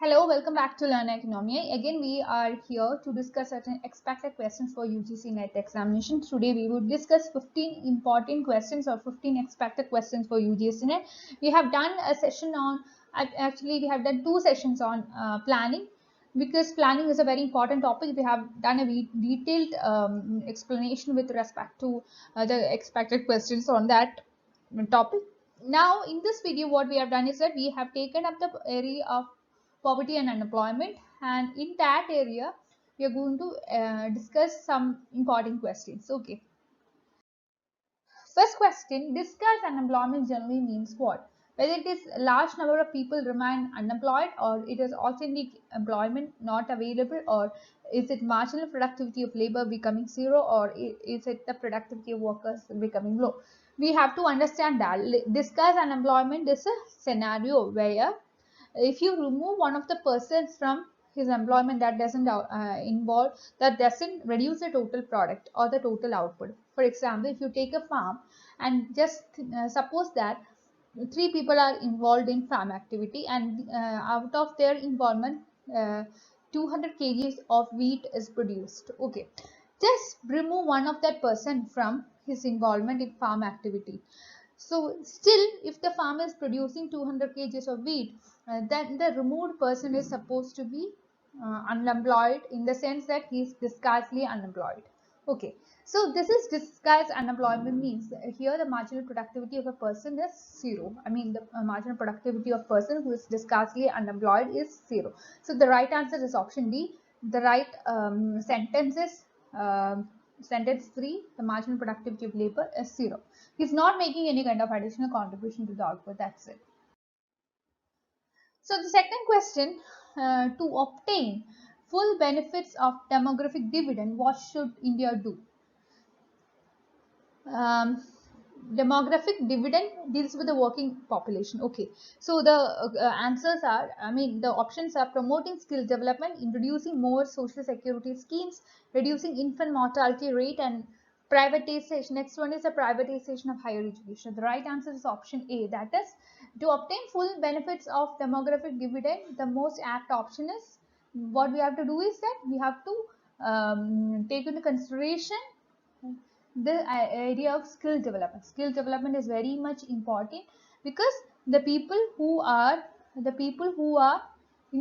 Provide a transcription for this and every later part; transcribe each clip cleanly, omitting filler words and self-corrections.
Hello, welcome back to Learn Oikonomia. Again, we are here to discuss certain expected questions for UGC NET examination. Today, we will discuss 15 important questions or 15 expected questions for UGC NET. We have done a session on, actually, we have done two sessions on planning, because planning is a very important topic. We have done a detailed explanation with respect to the expected questions on that topic. Now, in this video, what we have done is that we have taken up the area of poverty and unemployment, and in that area we are going to discuss some important questions. Okay, first question: discuss unemployment generally means what? Whether it is a large number of people remain unemployed, or it is alternate employment not available, or is it marginal productivity of labor becoming zero, or is it the productivity of workers becoming low? We have to understand that discuss unemployment is a scenario where if you remove one of the persons from his employment, that doesn't that doesn't reduce the total product or the total output. For example, if you take a farm and just suppose that three people are involved in farm activity, and out of their involvement 200 kgs of wheat is produced. Okay, just remove one of that person from his involvement in farm activity. So still, if the farmer is producing 200 kgs of wheat, then the removed person is supposed to be unemployed, in the sense that he is disguisedly unemployed. Okay, so this is disguised unemployment means here the marginal productivity of a person is zero. I mean, the marginal productivity of person who is disguisedly unemployed is zero. So the right answer is option D. The right sentence is sentence 3. The marginal productivity of labor is zero. He's not making any kind of additional contribution to the output. That's it. So the second question, to obtain full benefits of demographic dividend, what should India do? Demographic dividend deals with the working population. Okay, so the answers are, I mean, the options are promoting skill development, introducing more social security schemes, reducing infant mortality rate, and privatization. Next one is the privatization of higher education. The right answer is option A, that is to obtain full benefits of demographic dividend. The most apt option is, what we have to do is that we have to take into consideration the area of skill development. Skill development is very much important, because the people who are in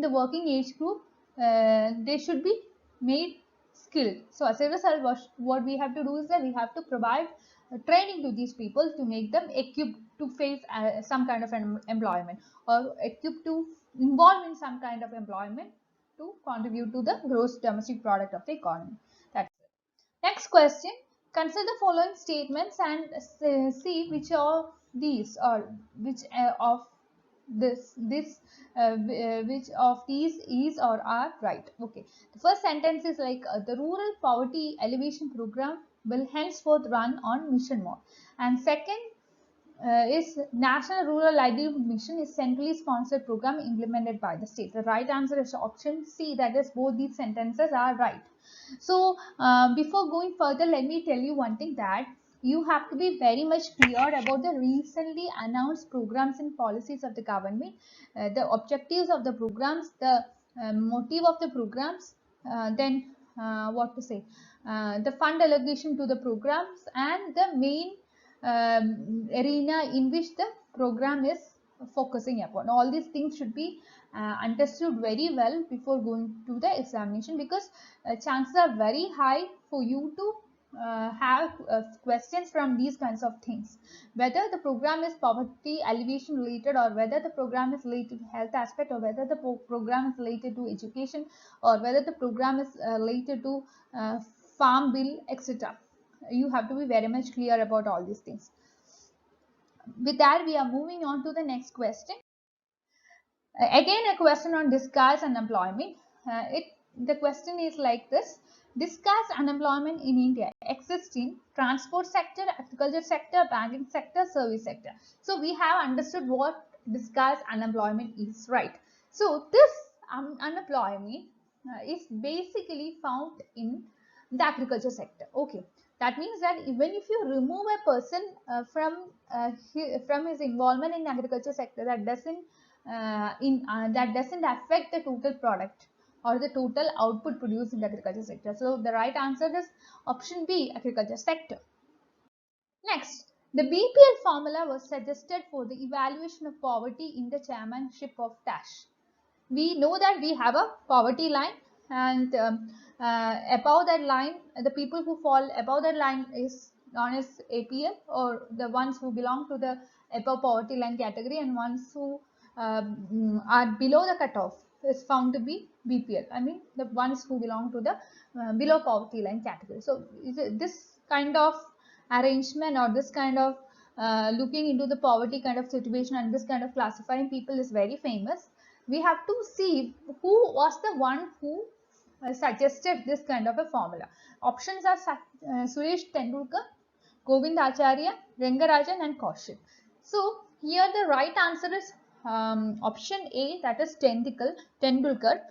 the working age group, they should be made skilled. So as a result, what we have to do is that we have to provide training to these people to make them equipped to face some kind of an employment, or equipped to involve in some kind of employment to contribute to the gross domestic product of the economy. That's it. Next question. Consider the following statements and see which of these, or which of which of these is or are right. Okay, the first sentence is like, the rural poverty alleviation program will henceforth run on mission mode, and second is National Rural Livelihood Mission is centrally sponsored program implemented by the state. The right answer is option C, that is both these sentences are right. So before going further, let me tell you one thing, that you have to be very much clear about the recently announced programs and policies of the government, the objectives of the programs, the motive of the programs, then what to say, the fund allocation to the programs, and the main arena in which the program is focusing upon. All these things should be understood very well before going to the examination, because chances are very high for you to have questions from these kinds of things, whether the program is poverty alleviation related, or whether the program is related to health aspect, or whether the program is related to education, or whether the program is related to farm bill, etc. You have to be very much clear about all these things. With that, we are moving on to the next question. Again, a question on discuss unemployment. The question is like this: discuss unemployment in India exists in transport sector, agriculture sector, banking sector, service sector. So we have understood what discuss unemployment is, right? So this unemployment is basically found in the agriculture sector. Okay, that means that even if you remove a person from his involvement in agriculture sector, that doesn't that doesn't affect the total product or the total output produced in the agriculture sector. So the right answer is option B, agriculture sector. Next, the BPL formula was suggested for the evaluation of poverty in the chairmanship of dash. We know that we have a poverty line, and above that line, the people who fall above that line is known as APL, or the ones who belong to the above poverty line category, and ones who are below the cutoff is found to be BPL. I mean the ones who belong to the below poverty line category. So this kind of arrangement, or this kind of looking into the poverty kind of situation and this kind of classifying people is very famous. We have to see who was the one who suggested this kind of a formula. Options are Suresh Tendulkar, Govindacharya, Rangarajan and Kaushik. So here the right answer is option A, that is Tendulkar.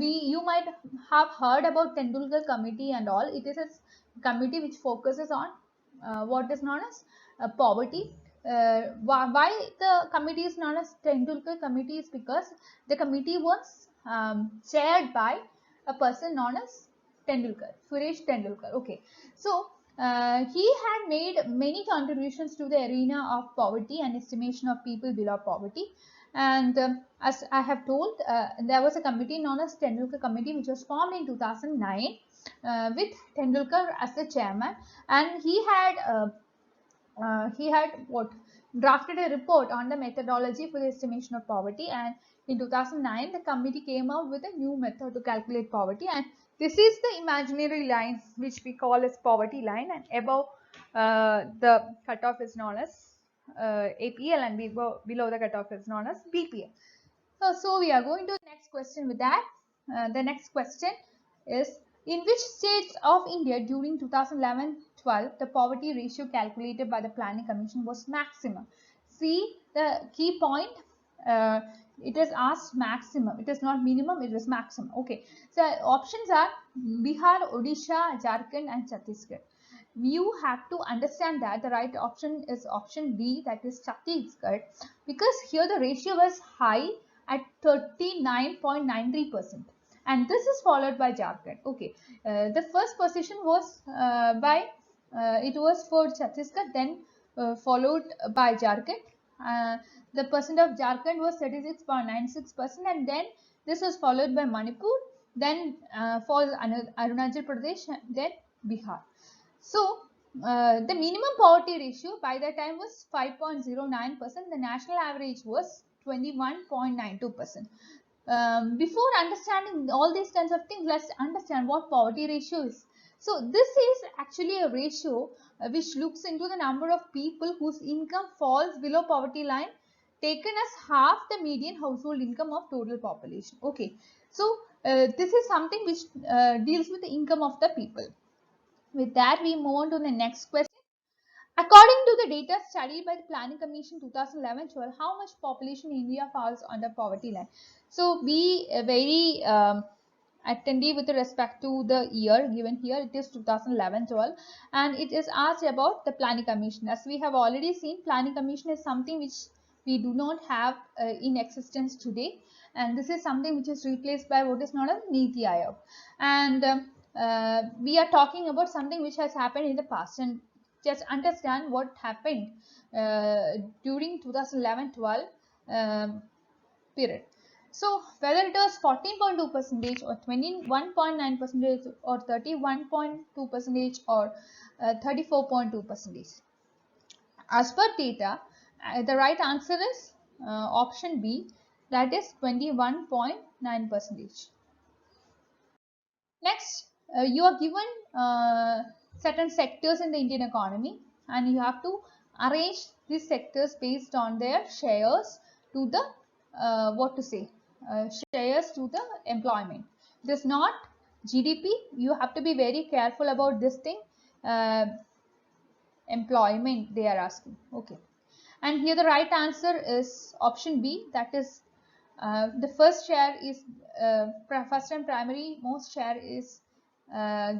You might have heard about Tendulkar committee and all. It is a committee which focuses on what is known as poverty. Why the committee is known as Tendulkar committee is because the committee was chaired by a person known as Tendulkar, Suresh Tendulkar. Okay, so he had made many contributions to the arena of poverty and estimation of people below poverty. And as I have told, there was a committee known as Tendulkar Committee, which was formed in 2009 with Tendulkar as the chairman, and he had what drafted a report on the methodology for the estimation of poverty, and in 2009 the committee came out with a new method to calculate poverty, and this is the imaginary line which we call as poverty line, and above the cutoff is known as APL, and below the cutoff is known as BPL. So we are going to the next question with that. The next question is, in which states of India during 2011-12 the poverty ratio calculated by the Planning Commission was maximum? See the key point. It is asked maximum. It is not minimum. It is maximum. Okay. So options are Bihar, Odisha, Jharkhand, and Chhattisgarh. You have to understand that the right option is option B, that is Chhattisgarh, because here the ratio was high at 39.93%, and this is followed by Jharkhand. Okay, the first position was it was for Chhattisgarh, then followed by Jharkhand. The percent of Jharkhand was 36.96%, and then this was followed by Manipur, then follows Arunachal Pradesh, then Bihar. So the minimum poverty ratio by that time was 5.09%. The national average was 21.92%. Before understanding all these kinds of things, let's understand what poverty ratio is. So this is actually a ratio which looks into the number of people whose income falls below poverty line, taken as half the median household income of total population. Okay, so this is something which deals with the income of the people. With that, we move on to the next question. According to the data studied by the Planning Commission 2011-12, how much population in India falls under poverty line? So be very attentive with respect to the year given here. It is 2011-12, and it is asked about the Planning Commission. As we have already seen, Planning Commission is something which we do not have in existence today, and this is something which is replaced by what is known as Niti Aayog. And we are talking about something which has happened in the past, and just understand what happened during 2011-12 period. So whether it was 14.2% or 21.9% or 31.2% or 34.2%. As per data, the right answer is option B, that is 21.9%. Next, you are given certain sectors in the Indian economy, and you have to arrange these sectors based on their shares to the shares to the employment. It is not GDP. You have to be very careful about this thing. Employment they are asking. Okay, and here the right answer is option B, that is the first share is first and primary most share is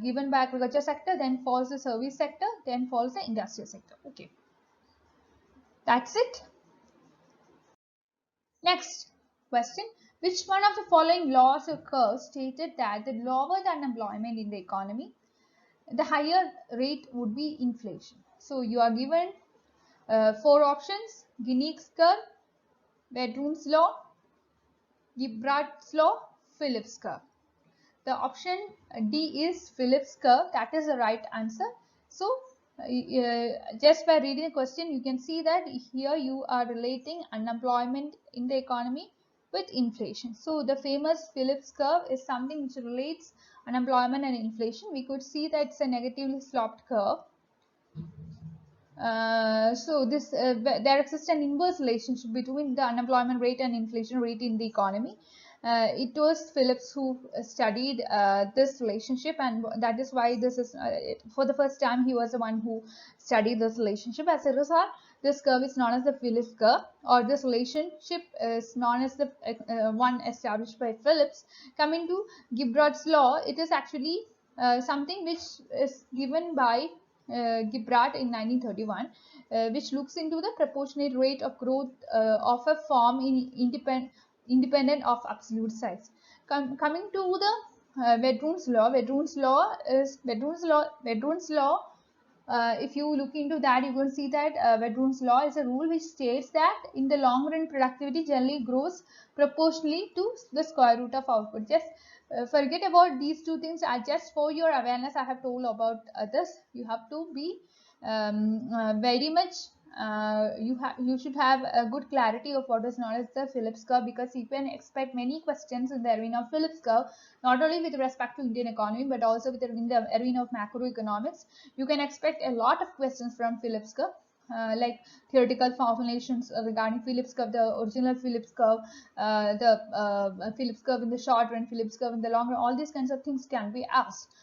given by agriculture sector, then follows the service sector, then follows the industrial sector. Okay, that's it. Next question. Which one of the following laws or curves stated that the lower the unemployment in the economy, the higher rate would be inflation? So you are given 4 options: Gini's curve, Bedroom's law, Gibrat's law, Phillips curve. The option D is Phillips curve. That is the right answer. So just by reading the question, you can see that here you are relating unemployment in the economy with inflation. So the famous Phillips curve is something which relates unemployment and inflation. We could see that it's a negatively sloped curve. So this there exists an inverse relationship between the unemployment rate and inflation rate in the economy. It was Phillips who studied this relationship, and that is why this is for the first time he was the one who studied this relationship. As a result, this curve is known as the Phillips curve, or this relationship is known as the one established by Phillips. Coming to Gibrat's law, it is actually something which is given by Gibrat in 1931, which looks into the proportionate rate of growth of a firm in independent of absolute size. Coming to the Bedroom's law, if you look into that, you will see that Bedroom's law is a rule which states that in the long run productivity generally grows proportionally to the square root of output. Just forget about these two things. Just for your awareness, I have told about this. You have to be very much you should have a good clarity of what is known as the Phillips curve, because you can expect many questions in the arena of Phillips curve, not only with respect to Indian economy but also in the arena of macroeconomics. You can expect a lot of questions from Phillips curve, like theoretical formulations regarding Phillips curve, the original Phillips curve, the Phillips curve in the short run, Phillips curve in the long run. All these kinds of things can be asked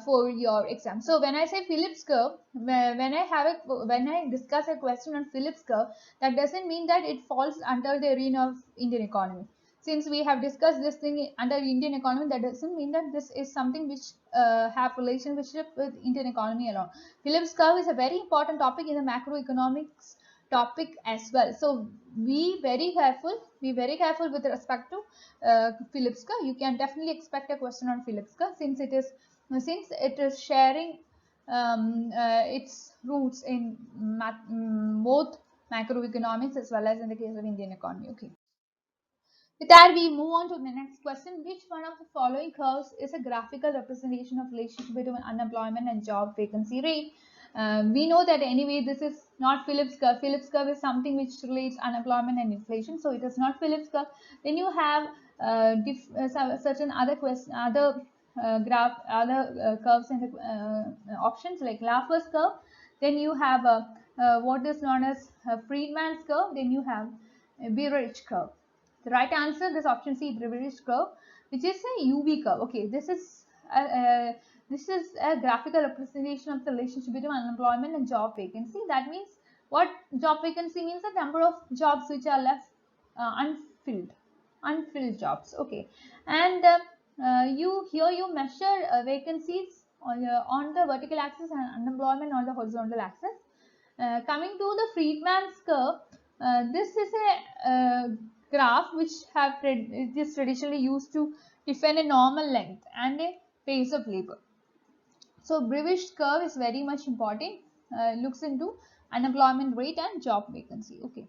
for your exam. So when I say Phillips curve, when I discuss a question on Phillips curve, that doesn't mean that it falls under the arena of Indian economy. Since we have discussed this thing under Indian economy, that doesn't mean that this is something which have relationship with Indian economy alone. Phillips curve is a very important topic in the macroeconomics topic as well. So be very careful with respect to Phillips curve. You can definitely expect a question on Phillips curve, since it is sharing its roots in both macroeconomics as well as in the case of Indian economy. Okay. With that, we move on to the next question. Which one of the following curves is a graphical representation of relationship between unemployment and job vacancy rate? We know that anyway this is not Phillips curve. Phillips curve is something which relates unemployment and inflation, so it is not Phillips curve. Then you have certain other curves and options like Laffer's curve. Then you have what is known as Friedman's curve. Then you have Beveridge curve. The right answer is option C, Beveridge curve, which is a UV curve. Okay, this is a graphical representation of the relationship between unemployment and job vacancy. That means what job vacancy means? The number of jobs which are left unfilled jobs. Okay, and you measure vacancies on the vertical axis and unemployment on the horizontal axis. Coming to the Friedman's curve, this is a graph which it is traditionally used to define a normal length and a pace of labor. So Beveridge curve is very much important. Looks into unemployment rate and job vacancy. Okay.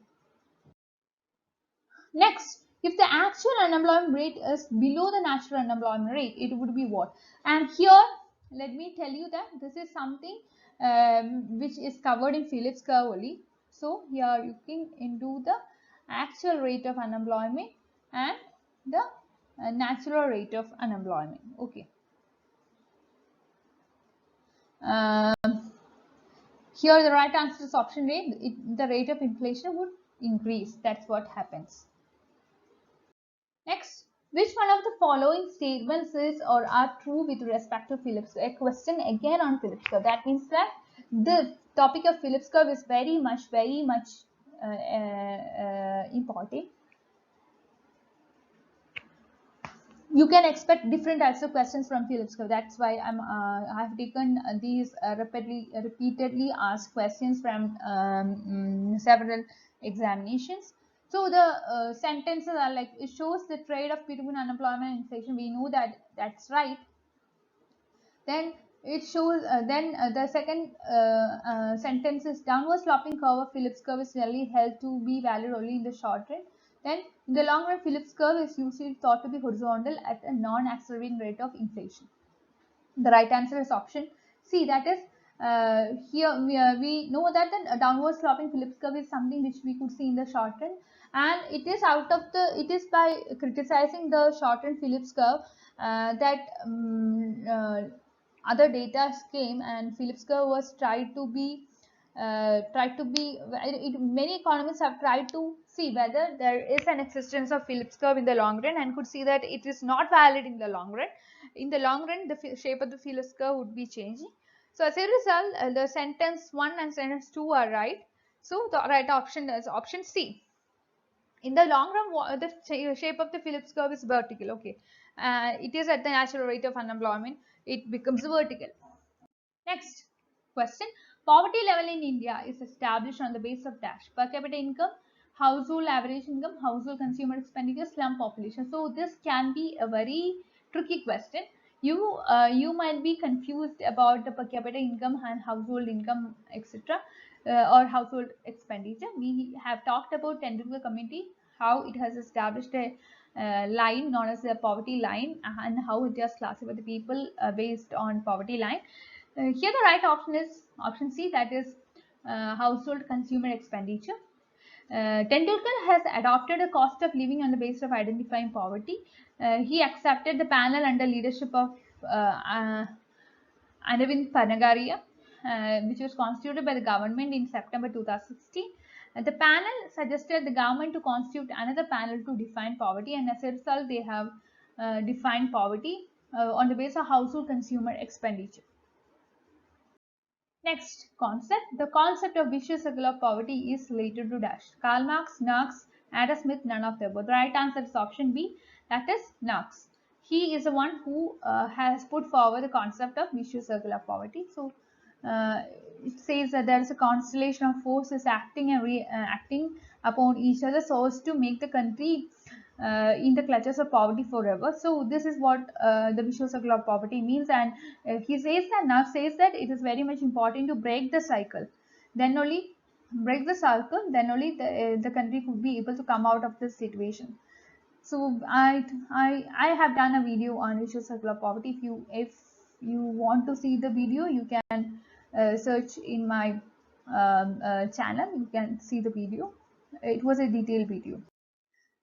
Next, if the actual unemployment rate is below the natural unemployment rate, it would be what? And here, let me tell you that this is something which is covered in Phillips curve only. So here are looking into the actual rate of unemployment and the natural rate of unemployment. Okay. Here the right answer is option A. The rate of inflation would increase. That's what happens. Next, which one of the following statements is or are true with respect to Phillips curve? A question again on Phillips curve. That means that the topic of Phillips curve is very much important. You can expect different types of questions from Phillips curve. That's why I have taken these repeatedly asked questions from several examinations. So the sentences are like, it shows the trade off between unemployment and inflation. We know that that's right. Then it shows, the second sentence is downward sloping curve of Phillips curve is generally held to be valid only in the short run. Then in the long run, Phillips curve is usually thought to be horizontal at a non-accelerating rate of inflation. The right answer is option C. That is, here we know that the downward sloping Phillips curve is something which we could see in the short run, and it is by criticizing the short run Phillips curve that other data came, and Phillips curve was many economists have tried to see whether there is an existence of Phillips curve in the long run, and could see that it is not valid in the long run. In the long run, the shape of the Phillips curve would be changing. So as a result, the sentence 1 and sentence 2 are right. So the right option is option C. In the long run, the shape of the Phillips curve is vertical. Okay, it is at the natural rate of unemployment, it becomes vertical. Next question. Poverty level in India is established on the basis of dash: per capita income, household average income, household consumer expenditure, slum population. So this can be a very tricky question. You might be confused about the per capita income and household income, etc., or household expenditure. We have talked about Tendulkar committee, how it has established a line known as the poverty line, and how it has classified the people based on poverty line. Here the right option is option C, that is household consumer expenditure. Tendulkar has adopted a cost of living on the basis of identifying poverty. He accepted the panel under leadership of Aravind Panagaria, which was constituted by the government in September 2016. The panel suggested the government to constitute another panel to define poverty, and as a result, they have defined poverty on the basis of household consumer expenditure. Next concept. The concept of vicious circle of poverty is related to dash: Karl Marx, Adam Smith, none of the above. The right answer is option B, that is Marx. He is the one who has put forward the concept of vicious circle of poverty. So it says that there is a constellation of forces acting and reacting upon each other so as to make the country in the clutches of poverty forever. So this is what the vicious circle of poverty means, and he says that now says that it is very much important to break the cycle. Then only then only the country could be able to come out of this situation. So I have done a video on vicious circle of poverty. If you want to see the video, you can search in my channel. You can see the video. It was a detailed video.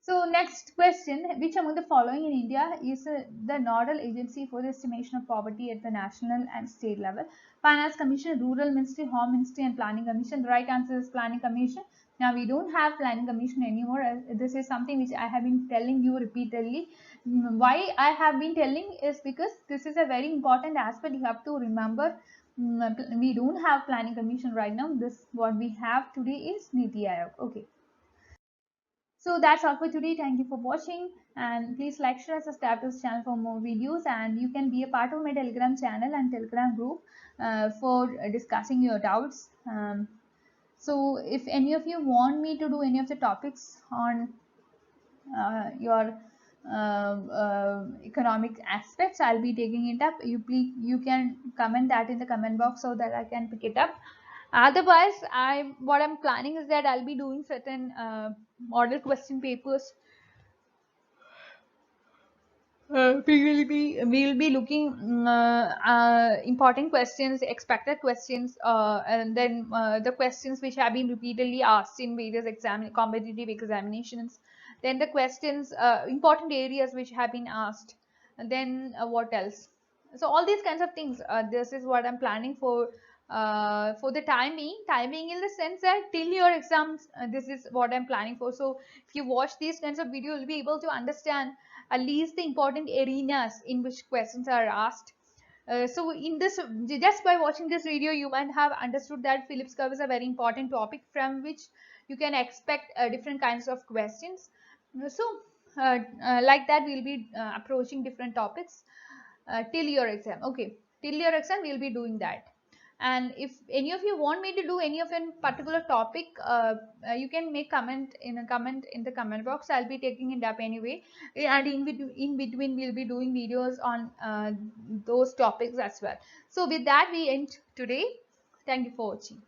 So next question, which among the following in India is the nodal agency for the estimation of poverty at the national and state level? Finance Commission, Rural Ministry, Home Ministry, and Planning Commission. The right answer is Planning Commission. Now we don't have Planning Commission anymore. This is something which I have been telling you repeatedly. Why I have been telling is because this is a very important aspect. You have to remember. We don't have Planning Commission right now. This what we have today is Niti Aayog. Okay. So that's all for today. Thank you for watching, and please like, share, subscribe to this channel for more videos, and you can be a part of my Telegram channel and Telegram group for discussing your doubts. So if any of you want me to do any of the topics on your economic aspects, I'll be taking it up. You can comment that in the comment box so that I can pick it up. Otherwise, what I'm planning is that I'll be doing certain model question papers. We will be looking important questions, expected questions, and then the questions which have been repeatedly asked in various competitive examinations. Then the questions, important areas which have been asked. And then what else? So all these kinds of things. This is what I'm planning for the time being. Time being in the sense that till your exams, this is what I'm planning for. So if you watch these kinds of videos, you'll be able to understand at least the important arenas in which questions are asked. So in this, just by watching this video, you might have understood that Phillips curve is a very important topic from which you can expect different kinds of questions. So like that, we'll be approaching different topics till your exam. Okay, till your exam, we'll be doing that. And if any of you want me to do any of a particular topic, you can make comment in the comment box. I'll be taking it up anyway, and in between we'll be doing videos on those topics as well. So with that we end today. Thank you for watching.